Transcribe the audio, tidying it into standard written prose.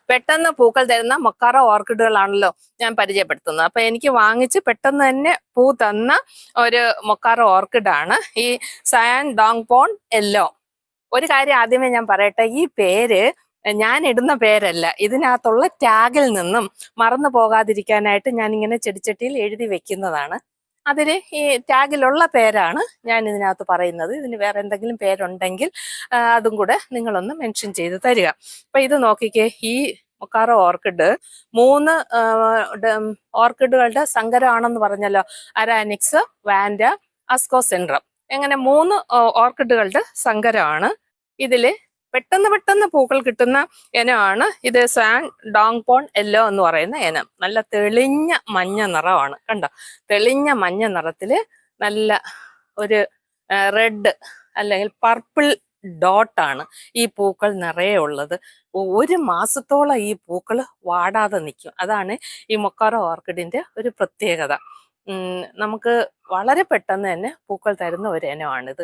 പെട്ടെന്ന് പൂക്കൾ തരുന്ന മൊക്കാറോ ഓർക്കിഡുകളാണല്ലോ ഞാൻ പരിചയപ്പെടുത്തുന്നത്. അപ്പൊ എനിക്ക് വാങ്ങിച്ച് പെട്ടെന്ന് തന്നെ പൂ തന്ന ഒരു മൊക്കാറോ ഓർക്കിഡാണ് ഈ സയാൻ ഡോങ് പോൺ യെല്ലോ. ഒരു കാര്യം ആദ്യമേ ഞാൻ പറയട്ടെ, ഈ പേര് ഞാൻ ഇടുന്ന പേരല്ല, ഇതിനകത്തുള്ള ടാഗിൽ നിന്നും മറന്നു പോകാതിരിക്കാനായിട്ട് ഞാൻ ഇങ്ങനെ ചെടിച്ചട്ടിയിൽ എഴുതി വെക്കുന്നതാണ്. അതില് ഈ ടാഗിലുള്ള പേരാണ് ഞാൻ ഇതിനകത്ത് പറയുന്നത്. ഇതിന് വേറെ എന്തെങ്കിലും പേരുണ്ടെങ്കിൽ അതും കൂടെ നിങ്ങളൊന്ന് മെൻഷൻ ചെയ്ത് തരിക. അപ്പൊ ഇത് നോക്കിക്കേ, ഈ മൊക്കാറോ ഓർക്കിഡ് 3 ഓർക്കിഡുകളുടെ സങ്കരമാണെന്ന് പറഞ്ഞല്ലോ. അരാനിക്സ്, വാൻഡ, അസ്കോസെൻഡ്രം, അങ്ങനെ 3 ഓർക്കിഡുകളുടെ സങ്കരമാണ്. ഇതില് പെട്ടെന്ന് പൂക്കൾ കിട്ടുന്ന ഇനമാണ് ഇത് സാൻ ഡോങ് പോൺ യെല്ലോ എന്ന് പറയുന്ന ഇനം. നല്ല തെളിഞ്ഞ മഞ്ഞ നിറമാണ്, കണ്ടോ? തെളിഞ്ഞ മഞ്ഞ നിറത്തില് നല്ല ഒരു റെഡ് അല്ലെങ്കിൽ പർപ്പിൾ ഡോട്ടാണ് ഈ പൂക്കൾ നിറയെ ഉള്ളത്. 1 മാസത്തോളം ഈ പൂക്കൾ വാടാതെ നിൽക്കും. അതാണ് ഈ മൊക്കാറോ ഓർക്കിഡിന്റെ ഒരു പ്രത്യേകത. നമുക്ക് വളരെ പെട്ടെന്ന് തന്നെ പൂക്കൾ തരുന്ന ഒരു ഇനമാണിത്.